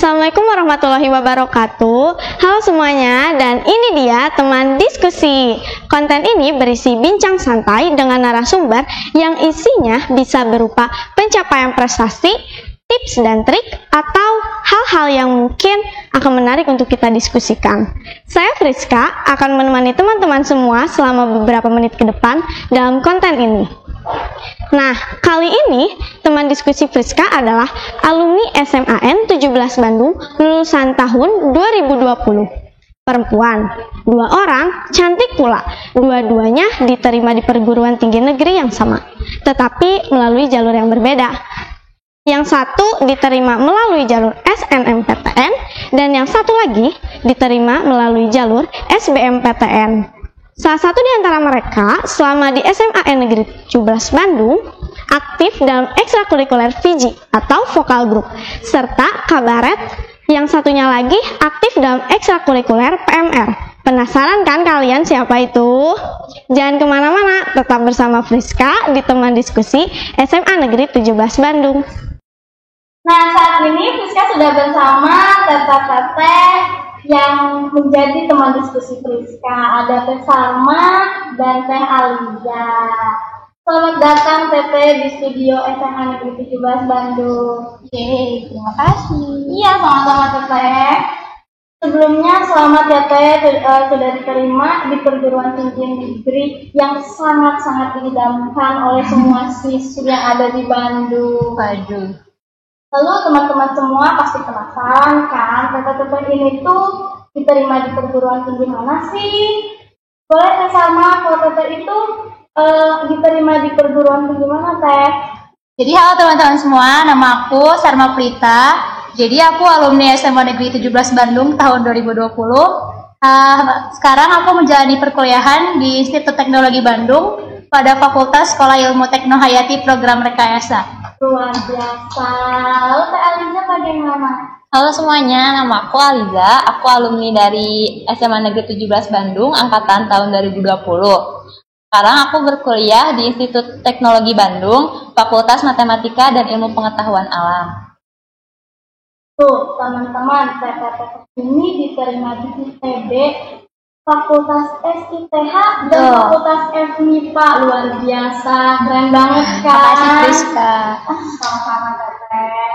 Assalamualaikum warahmatullahi wabarakatuh. Halo semuanya, dan ini dia teman diskusi. Konten ini berisi bincang santai dengan narasumber yang isinya bisa berupa pencapaian prestasi, tips dan trik, atau hal-hal yang mungkin akan menarik untuk kita diskusikan. Saya Friska akan menemani teman-teman semua selama beberapa menit ke depan dalam konten ini. Nah, kali ini teman diskusi Friska adalah alumni SMAN 17 Bandung lulusan tahun 2020. Perempuan, 2 orang, cantik pula. Dua-duanya diterima di perguruan tinggi negeri yang sama, tetapi melalui jalur yang berbeda. Yang satu diterima melalui jalur SNMPTN dan yang satu lagi diterima melalui jalur SBMPTN. Salah satu di antara mereka selama di SMAN Negeri 17 Bandung aktif dalam ekstrakurikuler VJ atau vokal group serta kabaret. Yang satunya lagi aktif dalam ekstrakurikuler PMR. Penasaran kan kalian siapa itu? Jangan kemana-mana, tetap bersama Friska di teman diskusi SMA Negeri 17 Bandung. Nah, saat ini Friska sudah bersama teteh-teteh yang menjadi teman diskusi Friska. Ada Teh Salma dan Teh Aliza. Selamat datang Teteh di studio SMA Negeri 17 Bandung. Yeay, terima kasih. Iya, sama-sama Teteh. Sebelumnya selamat ya Teh, sudah diterima di perguruan tinggi negeri yang sangat-sangat didamkan oleh semua siswa yang ada di Bandung. Waduh. Lalu teman-teman semua pasti penasaran kan, teteh-teteh ini tuh diterima di perguruan tinggi mana sih? Boleh Teh Salma, kalau teteh itu diterima di perguruan tinggi mana Teh? Jadi halo teman-teman semua, nama aku Sarma Prita. Jadi aku alumni SMA Negeri 17 Bandung tahun 2020. Sekarang aku menjalani perkuliahan di Institut Teknologi Bandung pada Fakultas Sekolah Ilmu Teknohayati Program Rekayasa. Luar biasa. Lalu Teh Aliza bagaimana? Halo semuanya, nama aku Aliza. Aku alumni dari SMA Negeri 17 Bandung angkatan tahun 2020. Sekarang aku berkuliah di Institut Teknologi Bandung, Fakultas Matematika dan Ilmu Pengetahuan Alam. Tuh, teman-teman, teteh-teteh ini diterima di ITB, Fakultas SITH dan Fakultas FMIPA. Luar biasa, keren banget kan? Makasih Friska. Sama-sama Teteh.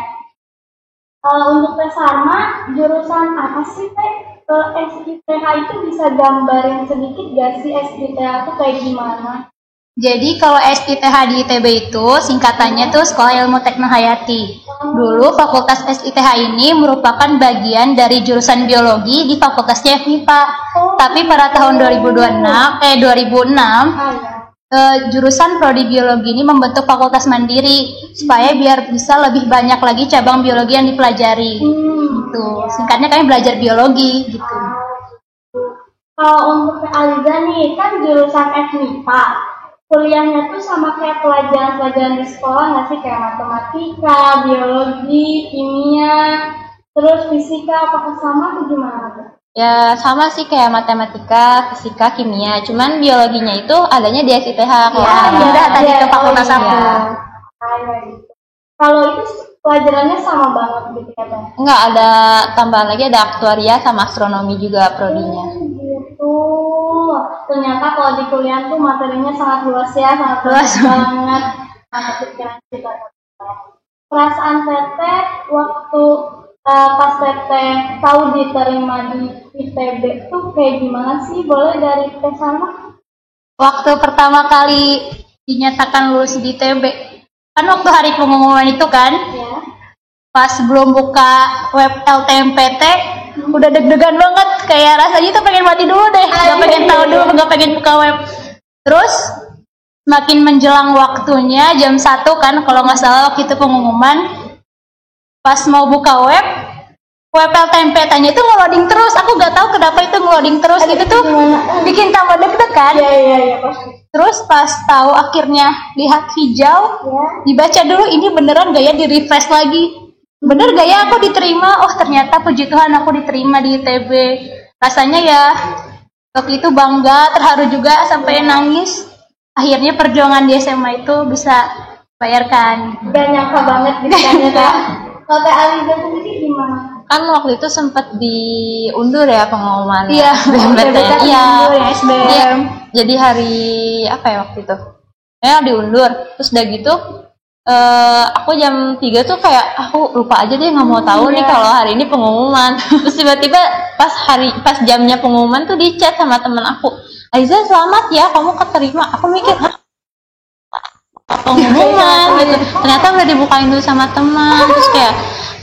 Untuk Teh Salma, jurusan apa sih Teh? SITH itu bisa gambarin sedikit gak sih SITH itu kayak gimana? Jadi kalau SITH di ITB itu singkatannya tuh Sekolah Ilmu Teknohayati. Dulu Fakultas SITH ini merupakan bagian dari jurusan biologi di Fakultasnya FMIPA. Tapi pada tahun 2006, jurusan prodi biologi ini membentuk fakultas mandiri supaya biar bisa lebih banyak lagi cabang biologi yang dipelajari. Gitu. Singkatnya kami belajar biologi gitu. Kalau untuk Teh Aliza nih kan jurusan FMIPA. Kuliahnya tuh sama kayak pelajaran-pelajaran di sekolah nggak sih? Kayak matematika, biologi, kimia, terus fisika, apakah sama atau gimana tuh? Ya sama sih kayak matematika, fisika, kimia. Cuman biologinya itu adanya di SITH. Tadi ke fakultas aku. Kalau itu pelajarannya sama banget gitu ya Teh? Enggak, ada tambahan lagi, ada aktuaria sama astronomi juga prodinya. Gitu. Ternyata kalau di kuliah tuh materinya sangat luas ya, sangat luas banget. Sangat pikiran kita. Perasaan Teteh waktu pas Teteh tahu diterima di ITB tuh kayak gimana sih? Boleh dari Teh Salma? Waktu pertama kali dinyatakan lulus di ITB, kan waktu hari pengumuman itu kan, Ya. pas belum buka web LTMPT, udah deg-degan banget, kayak rasanya tuh pengen mati dulu deh, gak pengen tahu dulu, gak pengen buka web. Terus makin menjelang waktunya jam 1 kan, kalau nggak salah waktu itu pengumuman, pas mau buka web LTMPT-nya itu nge-loading terus. Aku gak tahu kenapa itu nge-loading terus. Itu tuh bikin tambah deg-degan. Iya, pasti. Terus pas tahu akhirnya lihat hijau, dibaca dulu ini beneran gak ya, di-refresh lagi. Bener gak ya aku diterima? Oh ternyata puji Tuhan aku diterima di ITB. Rasanya ya waktu itu bangga, terharu juga sampai nangis. Akhirnya perjuangan di SMA itu bisa bayarkan. Gak nyangka banget gitu kan ya Kak. Kalau Teh Aliza sendiri gimana? kan waktu itu sempat diundur ya pengumuman Iya, SBMPTN. Iya. ya SBM. Iya. Jadi hari apa ya waktu itu? Ya diundur. Terus udah gitu aku jam 3 tuh kayak aku lupa aja deh, nggak mau tahu nih kalau hari ini pengumuman. Terus tiba-tiba pas jamnya pengumuman tuh di chat sama temen aku, Aiza selamat ya kamu keterima. Aku mikir pengumuman gitu, ternyata udah dibukain dulu sama teman. Terus kayak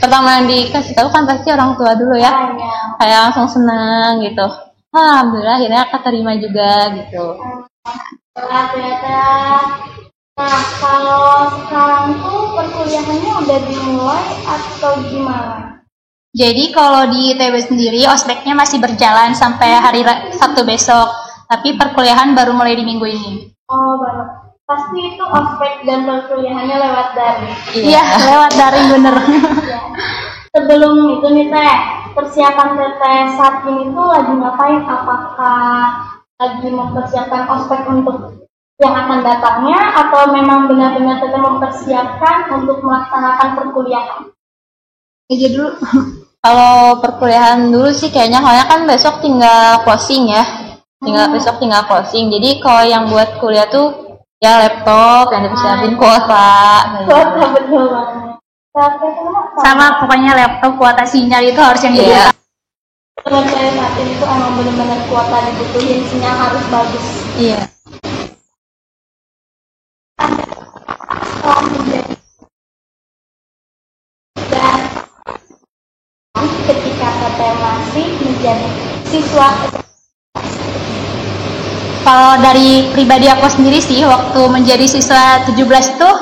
pertama yang dikasih tahu kan pasti orang tua dulu ya, kayak langsung senang gitu. Alhamdulillah akhirnya keterima juga gitu. Nah, kalau sekarang tuh perkuliahannya udah dimulai atau gimana? Jadi kalau di ITB sendiri ospeknya masih berjalan sampai hari Sabtu besok, tapi perkuliahan baru mulai di minggu ini. Oh, baru. Pasti itu ospek dan perkuliahannya lewat daring. Iya, lewat daring bener. Ya. Sebelum itu nih Teh, persiapan Teteh saat ini tuh lagi ngapain? Apakah lagi mempersiapkan ospek untuk yang akan datangnya, atau memang benar-benar Teteh mempersiapkan untuk melaksanakan perkuliahan? Aja dulu. Kalau perkuliahan dulu sih kayaknya, soalnya kan besok tinggal closing ya. Besok tinggal closing. Jadi kalau yang buat kuliah tuh ya laptop yang dipersiapin, kuota. Kuota betul banget. Sama pokoknya laptop, kuota sinyal itu harus yang Iya. Menurut saya saat ini tuh emang benar-benar kuota dibutuhin, sinyal harus bagus. Iya. Setelah menjadi dan ketika Teteh masih menjadi siswa. Kalau dari pribadi aku sendiri sih, waktu menjadi siswa 17 tuh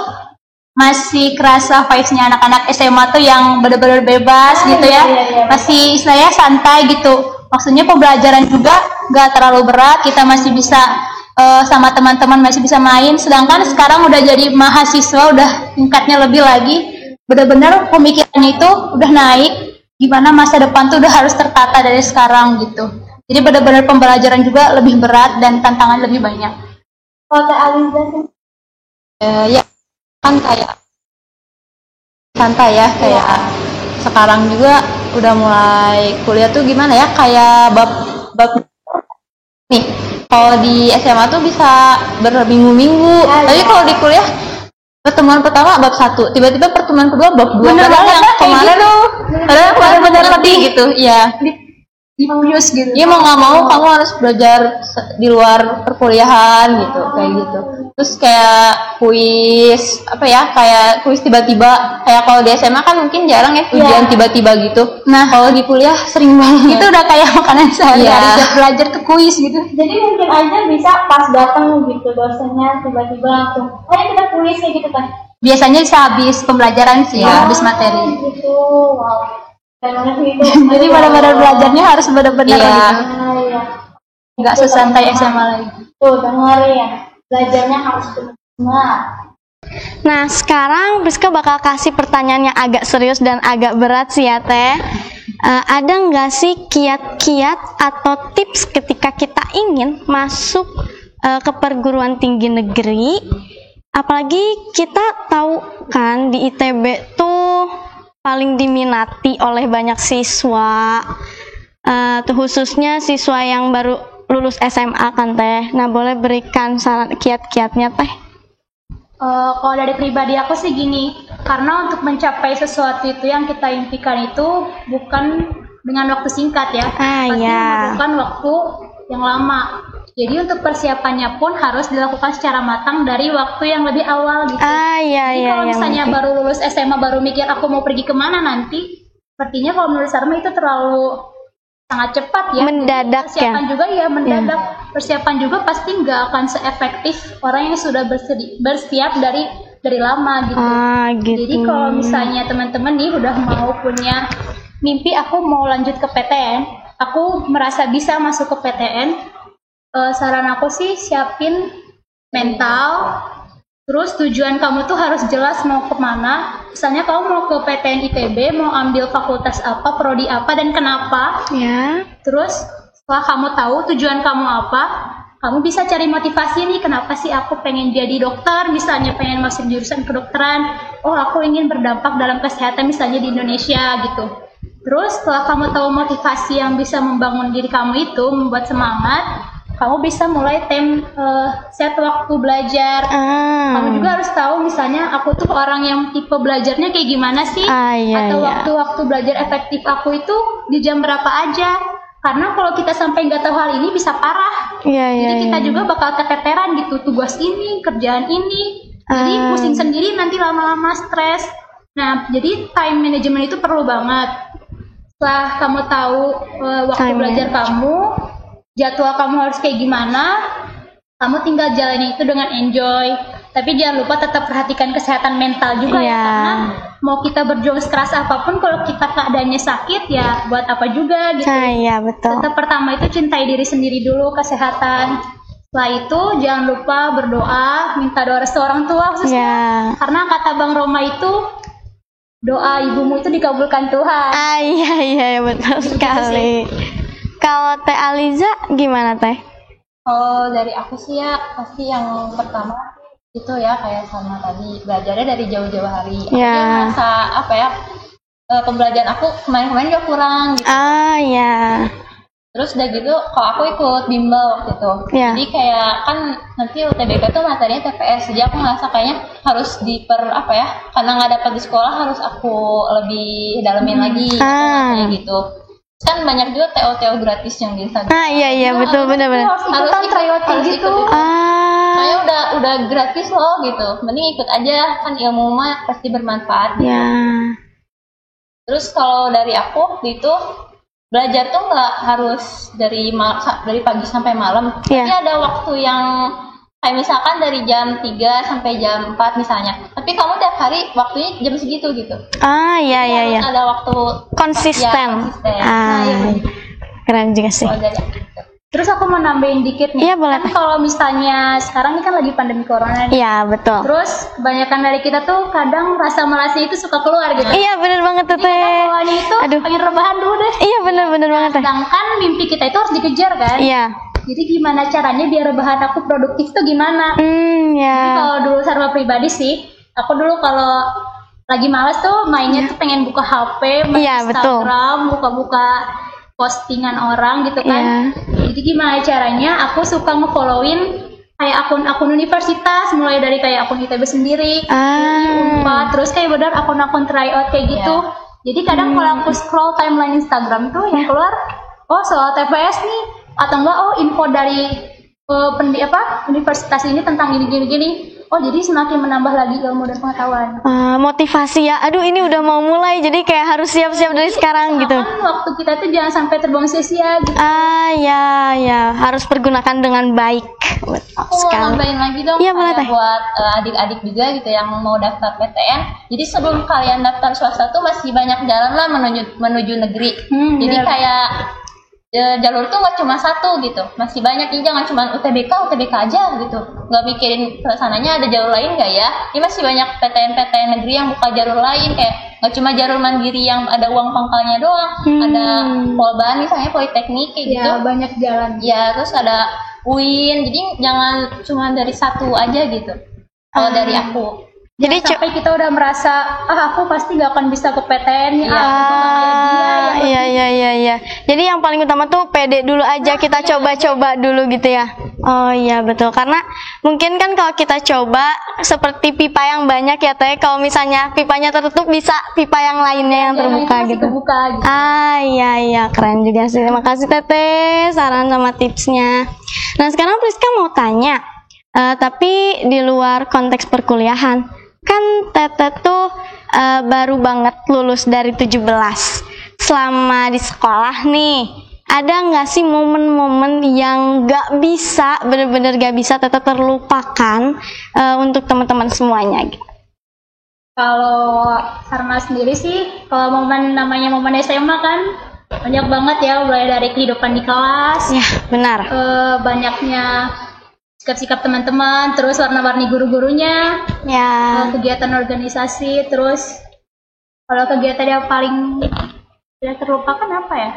masih kerasa vibes-nya anak-anak SMA tuh yang benar-benar bebas gitu ya. Iya. Masih istilahnya santai gitu. Maksudnya pembelajaran juga gak terlalu berat, kita masih bisa sama teman-teman masih bisa main. Sedangkan sekarang udah jadi mahasiswa, udah tingkatnya lebih lagi. Benar-benar pemikirannya itu udah naik, gimana masa depan tuh udah harus tertata dari sekarang gitu. Jadi benar-benar pembelajaran juga lebih berat dan tantangan lebih banyak. Kalau Teh Aliza sih, Ya kan kayak santai ya, kayak sekarang juga udah mulai kuliah tuh gimana ya, kayak bab nih. Kalau di SMA tuh bisa berminggu-minggu, tapi kalau di kuliah pertemuan pertama bab 1, tiba-tiba pertemuan kedua bab 2. Padahal yang kemarin benar-benar lebih gitu. Iya. Diffuse gitu. Iya, mau nggak mau kamu harus belajar di luar perkuliahan gitu, kayak gitu. Terus kayak kuis apa ya, kayak kuis tiba-tiba, kayak kalau di SMA kan mungkin jarang ya ujian tiba-tiba gitu. Nah, kalau di kuliah sering banget. itu udah kayak makanan sehari-hari, Iya. belajar ke kuis gitu. jadi mungkin aja bisa pas datang gitu dosennya tiba-tiba langsung, ayo kita kuis kayak gitu kan? Biasanya bisa habis pembelajaran sih, Iya. habis materi. Gitu, wow. Dan mana sih itu? Jadi benar-benar belajarnya harus benar-benar Iya. gitu. Iya. Nggak sesantai SMA lagi. Tuh dengerin, belajarnya harus benar. Nah, sekarang Priska bakal kasih pertanyaan yang agak serius dan agak berat sih ya Teh. Ada nggak sih kiat-kiat atau tips ketika kita ingin masuk ke perguruan tinggi negeri? Apalagi kita tahu kan di ITB tuh paling diminati oleh banyak siswa, khususnya siswa yang baru lulus SMA kan Teh. Nah, boleh berikan saran kiat-kiatnya Teh? Kalau dari pribadi aku sih gini, karena untuk mencapai sesuatu itu yang kita impikan itu bukan dengan waktu singkat ya, pasti membutuhkan waktu yang lama. Jadi untuk persiapannya pun harus dilakukan secara matang dari waktu yang lebih awal gitu. Jadi kalau misalnya baru lulus SMA baru mikir aku mau pergi kemana nanti, sepertinya kalau menurut Sarma itu terlalu sangat cepat ya. Mendadak. Persiapan juga ya mendadak. Persiapan juga pasti nggak akan seefektif orang yang sudah bersiap dari lama gitu. Gitu. Jadi kalau misalnya teman-teman nih udah mau punya mimpi aku mau lanjut ke PTN, aku merasa bisa masuk ke PTN, saran aku sih siapin mental, terus tujuan kamu tuh harus jelas mau kemana. Misalnya kamu mau ke PTN ITB, mau ambil fakultas apa, prodi apa, dan kenapa. Ya. Terus setelah kamu tahu tujuan kamu apa, kamu bisa cari motivasi nih, kenapa sih aku pengen jadi dokter, misalnya pengen masuk jurusan kedokteran. Oh, aku ingin berdampak dalam kesehatan misalnya di Indonesia gitu. Terus setelah kamu tahu motivasi yang bisa membangun diri kamu itu, membuat semangat, kamu bisa mulai set waktu belajar. Kamu juga harus tahu misalnya aku tuh orang yang tipe belajarnya kayak gimana sih, atau waktu-waktu belajar efektif aku itu di jam berapa aja. Karena kalau kita sampai nggak tahu hal ini bisa parah. Jadi kita juga bakal keteteran gitu, tugas ini, kerjaan ini. Jadi pusing sendiri, nanti lama-lama stres. Nah, jadi time management itu perlu banget. Setelah kamu tahu waktu belajar kamu, jadwal kamu harus kayak gimana, kamu tinggal jalani itu dengan enjoy. Tapi jangan lupa tetap perhatikan kesehatan mental juga ya, karena mau kita berjuang sekeras apapun, kalau kita keadaannya sakit ya buat apa juga gitu. Betul. Tetap pertama itu cintai diri sendiri dulu, kesehatan. Setelah itu jangan lupa berdoa, minta doa restu orang tua khususnya. Karena kata Bang Roma itu, doa ibumu itu dikabulkan Tuhan. Iya betul sekali. Kalau Teh Aliza gimana Teh? Kalau dari aku sih ya pasti yang pertama itu ya kayak sama tadi, belajarnya dari jauh-jauh hari. Aku merasa pembelajaran aku kemarin-kemarin juga kurang gitu. Terus udah gitu, kalau aku ikut bimbel waktu itu. Jadi kayak kan nanti UTBK tuh materinya TPS, jadi aku ngerasa kayaknya harus karena nggak dapat di sekolah harus aku lebih dalemin lagi kayak gitu. Kan banyak juga TO gratis yang di Instagram. Betul, benar-benar. Harus tryout gitu. Saya udah gratis loh gitu. Mending ikut aja, kan ilmu mah pasti bermanfaat. Terus kalau dari aku itu belajar tuh nggak harus dari pagi sampai malam. Tapi ada waktu yang kayak misalkan dari jam 3 sampai jam 4 misalnya. Tapi kamu tiap hari waktunya jam segitu gitu. Harus ada waktu konsisten. Keren juga sih. Terus aku mau nambahin dikit nih. Boleh. Kan kalau misalnya sekarang ini kan lagi pandemi corona nih. Betul. Terus kebanyakan dari kita tuh kadang rasa malasnya itu suka keluar gitu. Bener banget tuh Teh. Jadi itu pengen rebahan dulu deh. Bener banget Teh. Sedangkan mimpi kita itu harus dikejar kan. Jadi gimana caranya biar rebahan aku produktif tuh gimana? Jadi kalau dulu secara pribadi sih, aku dulu kalau lagi malas tuh mainnya tuh pengen buka HP, main Instagram, buka-buka postingan orang gitu kan. Jadi gimana caranya aku suka nge-followin kayak akun-akun universitas, mulai dari kayak akun ITB sendiri, Unpad, terus kayak benar akun-akun tryout kayak gitu. Jadi kadang kalau aku scroll timeline Instagram tuh yang keluar, soal TPS nih, atau enggak info dari universitas ini tentang gini. Jadi semakin menambah lagi ilmu dan pengetahuan. Motivasi ya. Aduh, ini udah mau mulai, jadi kayak harus siap-siap dari sekarang gitu. Waktu kita tuh jangan sampai terbuang sia-sia gitu. Harus pergunakan dengan baik. Aku mau nambahin lagi dong, buat adik-adik juga gitu yang mau daftar PTN. Jadi sebelum kalian daftar swasta tuh masih banyak jalan lah menuju negeri. Jadi kayak jalur tuh nggak cuma satu gitu, masih banyak. Jadi jangan cuma UTBK aja gitu, nggak mikirin kesananya ada jalur lain nggak ya. Ini masih banyak PTN negeri yang buka jalur lain, kayak nggak cuma jalur mandiri yang ada uang pangkalnya doang, ada Polban misalnya, Politeknik kayak gitu. Banyak jalan. Terus ada UIN, jadi jangan cuma dari satu aja gitu. Kalau dari aku. Jadi sampai kita udah merasa aku pasti gak akan bisa ke PTN nih. Iya. Jadi yang paling utama tuh pede dulu aja, kita coba-coba dulu gitu ya. Betul. Karena mungkin kan kalau kita coba seperti pipa yang banyak ya Teh, kalau misalnya pipanya tertutup bisa pipa yang lainnya yang terbuka gitu. Iya, keren juga sih. Terima kasih Teteh saran sama tipsnya. Nah, sekarang Priska mau tanya, tapi di luar konteks perkuliahan. Kan Teteh tuh baru banget lulus dari 17. Selama di sekolah nih, ada nggak sih momen-momen yang bener-bener gak bisa Teteh terlupakan untuk teman-teman semuanya gitu? Kalau Sarma sendiri sih, kalau namanya momen SMA kan banyak banget ya, mulai dari kehidupan di kelas. Benar. Banyaknya sikap-sikap teman-teman, terus warna-warni guru-gurunya, kegiatan organisasi, terus kalau kegiatan yang paling tidak terlupakan apa ya?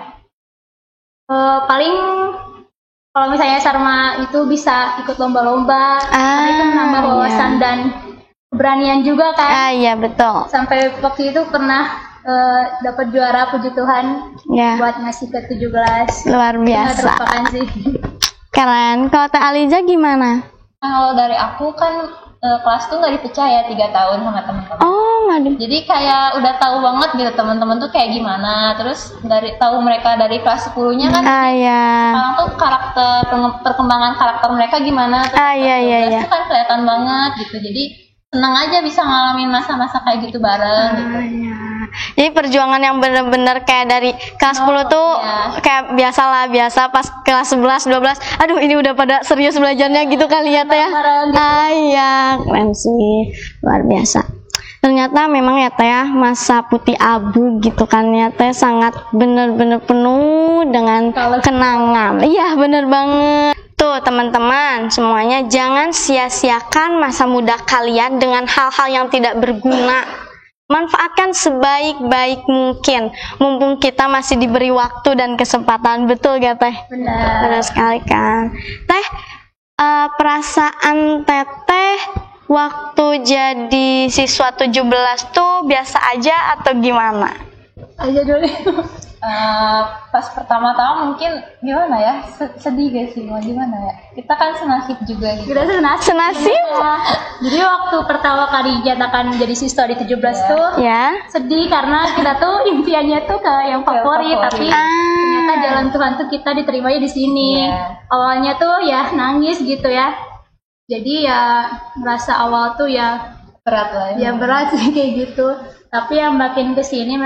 Paling kalau misalnya Sarma itu bisa ikut lomba-lomba, karena itu menambah wawasan dan keberanian juga kan. Iya betul. Sampai waktu itu pernah dapat juara, puji Tuhan, Ya, buat ngasih ke 17. luar Nggak biasa. terlupakan sih. Keren. Kalau Teh Aliza gimana? Kalau dari aku kan kelas tuh nggak dipecah ya 3 tahun sama teman-teman. Oh, nggak di. Jadi kayak udah tahu banget gitu teman-teman tuh kayak gimana. Terus dari tahu mereka dari kelas 10-nya kan Ya. sekarang tuh perkembangan karakter mereka gimana. Terus Iya. itu kan kelihatan banget gitu. Jadi senang aja bisa ngalamin masa-masa kayak gitu bareng gitu. Iya. Jadi perjuangan yang bener-bener kayak dari kelas 10 tuh iya. kayak biasa pas kelas 11, 12, aduh ini udah pada serius belajarnya gitu kali ya Teh ya. Iya, keren sih, luar biasa. Ternyata memang ya Teh ya, masa putih abu gitu kan ya Teh, sangat bener-bener penuh dengan kenangan. Iya, bener banget. Tuh teman-teman, semuanya jangan sia-siakan masa muda kalian dengan hal-hal yang tidak berguna. Manfaatkan sebaik-baik mungkin, mumpung kita masih diberi waktu dan kesempatan. Betul gak Teh? Benar sekali kan. Teh, perasaan Teteh waktu jadi siswa 17 tuh biasa aja atau gimana? Aja dulu. Pas pertama-tama mungkin gimana ya, sedih gak sih, mau gimana ya, kita kan senasib juga gitu. Kita Senasib? Jadi waktu pertama kali dinyatakan jadi siswa di 17 tuh Ya. sedih karena kita tuh impiannya tuh ke yang favorit, tapi ternyata jalan Tuhan tuh kita diterimanya di sini. Iya. Awalnya tuh ya nangis gitu ya. Jadi ya merasa awal tuh ya Berat lah ya berat sih kayak gitu. Tapi yang makin kesini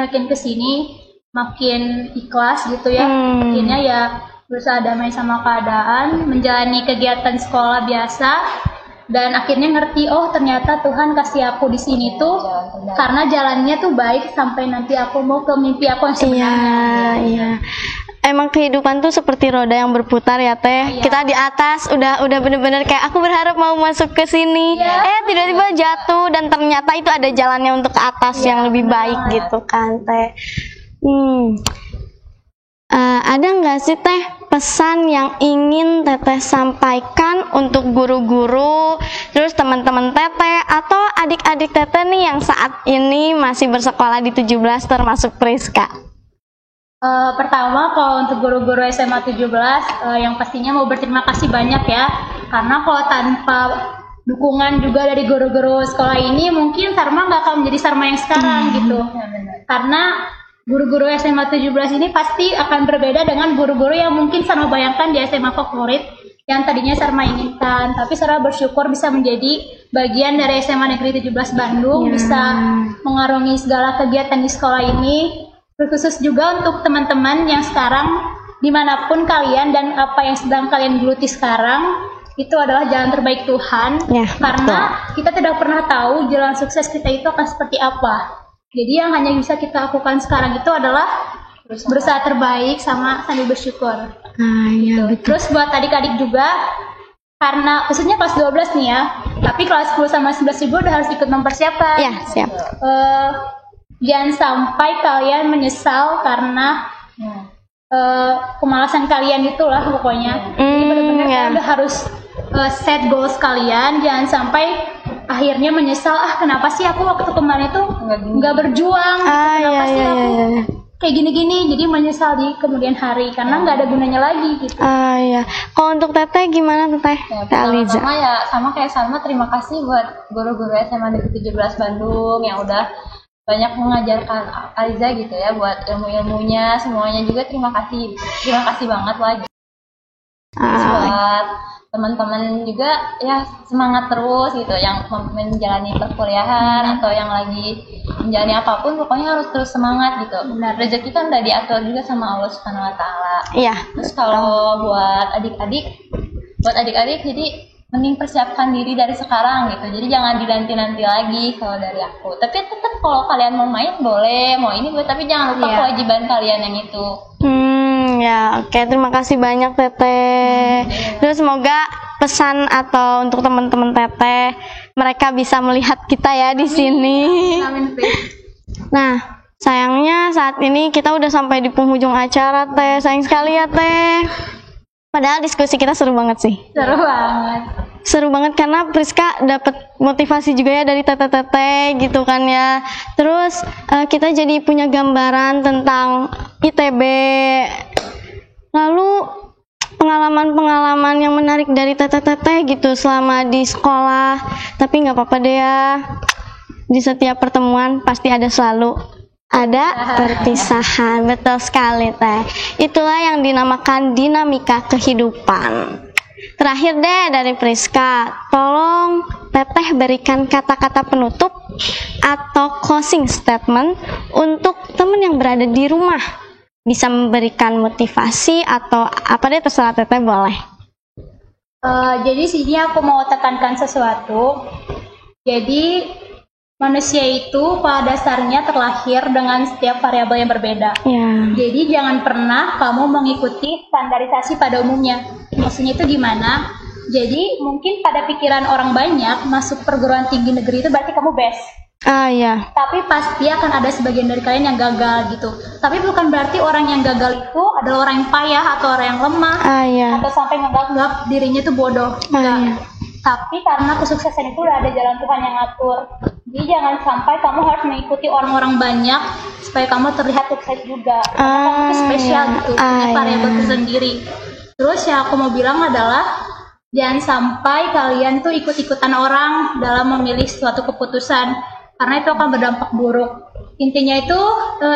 makin ikhlas gitu ya. Akhirnya ya berusaha damai sama keadaan, menjalani kegiatan sekolah biasa, dan akhirnya ngerti, oh ternyata Tuhan kasih aku di sini tuh karena jalannya tuh baik sampai nanti aku mau ke mimpi aku yang sebenarnya. Iya. Emang kehidupan tuh seperti roda yang berputar ya Teh. Iya. Kita di atas udah bener-bener kayak aku berharap mau masuk ke sini. Tiba-tiba jatuh dan ternyata itu ada jalannya untuk ke atas yang lebih baik gitu kan Teh. Ada nggak sih Teh pesan yang ingin Teteh sampaikan untuk guru-guru, terus teman-teman Teteh atau adik-adik Teteh nih yang saat ini masih bersekolah di 17 termasuk Priska? Pertama, kalau untuk guru-guru SMA 17 yang pastinya mau berterima kasih banyak ya, karena kalau tanpa dukungan juga dari guru-guru sekolah ini mungkin Sarma nggak akan menjadi Sarma yang sekarang gitu. Karena guru-guru SMA 17 ini pasti akan berbeda dengan guru-guru yang mungkin Sarma bayangkan di SMA favorit yang tadinya Sarma inginkan. Tapi Sarma bersyukur bisa menjadi bagian dari SMA Negeri 17 Bandung, bisa mengarungi segala kegiatan di sekolah ini. Khusus juga untuk teman-teman yang sekarang dimanapun kalian dan apa yang sedang kalian geluti sekarang, itu adalah jalan terbaik Tuhan. Karena kita tidak pernah tahu jalan sukses kita itu akan seperti apa. Jadi yang hanya bisa kita lakukan sekarang itu adalah berusaha terbaik sama sambil bersyukur. Terus buat adik-adik juga, karena khususnya kelas 12 nih ya, tapi kelas 10 sama 11 juga udah harus ikut mempersiapkan. Ya, siap. Jangan sampai kalian menyesal karena kemalasan kalian itulah pokoknya. Jadi benar-benar kalian udah harus set goals kalian, jangan sampai akhirnya menyesal, kenapa sih aku waktu kemarin tuh nggak berjuang, kenapa sih aku kayak gini-gini, jadi menyesal di kemudian hari karena nggak ada gunanya lagi gitu. Kalau untuk Teteh gimana Teteh? Aliza. Pertama ya sama kayak Salma, terima kasih buat guru-guru SMA Negeri 17 Bandung yang udah banyak mengajarkan Aliza gitu ya, buat ilmu-ilmunya semuanya juga terima kasih banget lagi. Buat teman-teman juga ya semangat terus gitu, yang menjalani perkuliahan atau yang lagi menjalani apapun, pokoknya harus terus semangat gitu. Rezeki kan udah diatur juga sama Allah Subhanahu Wa Taala. Terus kalau buat adik-adik jadi mending persiapkan diri dari sekarang gitu. Jadi jangan dinanti-nanti lagi kalau dari aku. Tapi tetap kalau kalian mau main boleh, mau ini boleh, tapi jangan lupa kewajiban kalian yang itu. Oke, terima kasih banyak Teteh. Terus semoga pesan atau untuk teman-teman Teteh, mereka bisa melihat kita ya di sini. Nah, sayangnya saat ini kita udah sampai di penghujung acara Teh. Sayang sekali ya Teh. Padahal diskusi kita seru banget sih. Seru banget. seru banget karena Priska dapat motivasi juga ya dari teteh-teteh gitu kan ya. Terus kita jadi punya gambaran tentang ITB. Lalu pengalaman-pengalaman yang menarik dari teteh-teteh gitu selama di sekolah. Tapi nggak apa-apa deh ya. Di setiap pertemuan pasti ada selalu ada perpisahan. Betul sekali teh. Itulah yang dinamakan dinamika kehidupan. Terakhir deh dari Priska, tolong teteh berikan kata-kata penutup atau closing statement untuk teman yang berada di rumah. Bisa memberikan motivasi atau apa deh, terserah teteh boleh. Jadi sini aku mau tekankan sesuatu. Jadi manusia itu pada dasarnya terlahir dengan setiap variabel yang berbeda. Ya. Jadi jangan pernah kamu mengikuti standarisasi pada umumnya. Maksudnya itu gimana? Jadi mungkin pada pikiran orang banyak masuk perguruan tinggi negeri itu berarti kamu best. Ya. Tapi pasti akan ada sebagian dari kalian yang gagal gitu. Tapi bukan berarti orang yang gagal itu adalah orang yang payah atau orang yang lemah Ya. atau sampai nganggap dirinya itu bodoh. Ya. Tapi karena kesuksesan itu udah ada jalan Tuhan yang ngatur. Jadi jangan sampai kamu harus mengikuti orang-orang banyak supaya kamu terlihat sukses juga. Karena kamu itu spesial gitu, punya variabel tersendiri. Terus yang aku mau bilang adalah jangan sampai kalian tuh ikut-ikutan orang dalam memilih suatu keputusan. Karena itu akan berdampak buruk. Intinya itu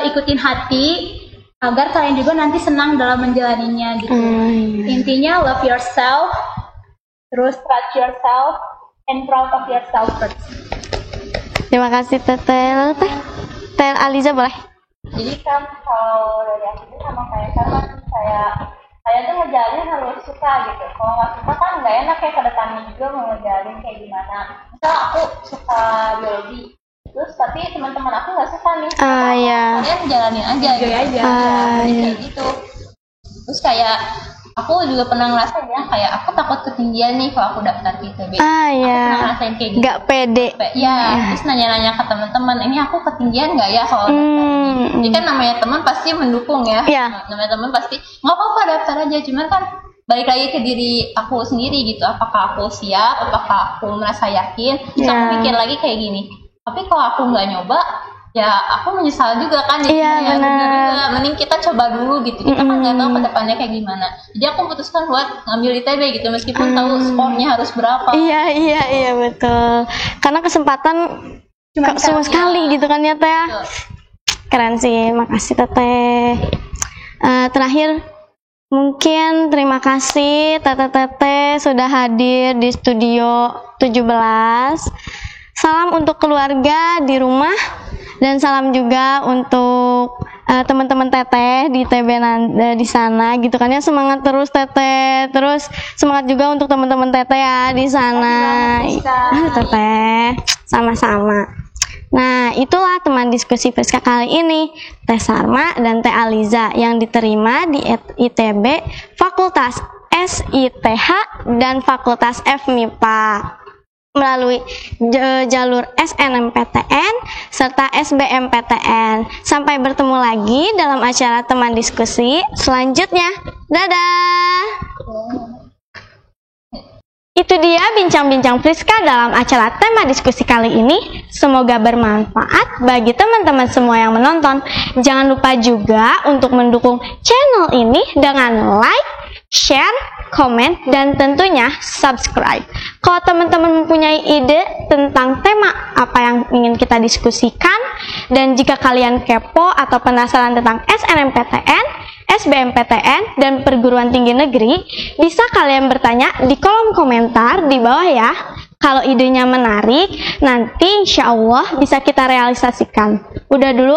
ikutin hati agar kalian juga nanti senang dalam menjalaninya gitu. Intinya love yourself, terus trust yourself, and proud of yourself first. Terima kasih teteh. Lalu teh Aliza boleh? Jadi kan kalau dari aku tuh sama kayak saya tuh ngejalanin harus suka gitu. Kalau nggak suka kan nggak enak kayak ke depannya juga mau ngejalanin kayak gimana. Misal aku suka biologi, terus tapi teman-teman aku nggak suka nih. Kalian jalanin aja gitu. Kayak gitu. Terus kayak aku juga pernah ngerasain ya, kayak aku takut ketinggian nih kalau aku daftar di ITB. Aku pernah ngerasain kayak gitu. Nggak pede. Terus nanya-nanya ke teman-teman, ini aku ketinggian nggak ya kalau daftar ini? Jadi kan namanya teman pasti mendukung ya. Namanya teman pasti nggak apa-apa daftar aja. Cuman kan balik lagi ke diri aku sendiri gitu. Apakah aku siap? Apakah aku merasa yakin? Terus aku pikir lagi kayak gini. Tapi kalau aku nggak nyoba, ya aku menyesal juga kan. Jadi bener. Mending kita coba dulu gitu. Kita kan nggak tahu ke depannya kayak gimana. Jadi aku putuskan buat ngambil ITB gitu, meskipun tahu skornya harus berapa. Iya betul. Karena kesempatan cuma sekali gitu kan ya teh. Keren sih, makasih teteh. Terakhir mungkin terima kasih teteh-teteh sudah hadir di studio 17. Salam untuk keluarga di rumah dan salam juga untuk teman-teman teteh di ITB di sana gitu kan ya. Semangat terus teteh. Terus semangat juga untuk teman-teman teteh ya di sana. Teteh sama-sama. Nah, itulah teman diskusi Priska kali ini, Teh Sarma dan Teh Aliza yang diterima di ITB Fakultas SITH dan Fakultas FMIPA melalui jalur SNMPTN serta SBMPTN. Sampai bertemu lagi dalam acara teman diskusi selanjutnya. Dadah. Itu dia bincang-bincang Priska dalam acara tema diskusi kali ini. Semoga bermanfaat bagi teman-teman semua yang menonton. Jangan lupa juga untuk mendukung channel ini dengan like, share, komen, dan tentunya subscribe. Kalau teman-teman mempunyai ide tentang tema apa yang ingin kita diskusikan, dan jika kalian kepo atau penasaran tentang SNMPTN, SBMPTN, dan perguruan tinggi negeri, bisa kalian bertanya di kolom komentar di bawah ya. Kalau idenya menarik, nanti insya Allah bisa kita realisasikan. Udah dulu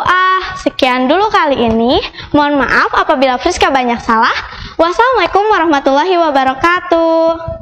sekian dulu kali ini. Mohon maaf apabila Priska banyak salah. Wassalamualaikum warahmatullahi wabarakatuh.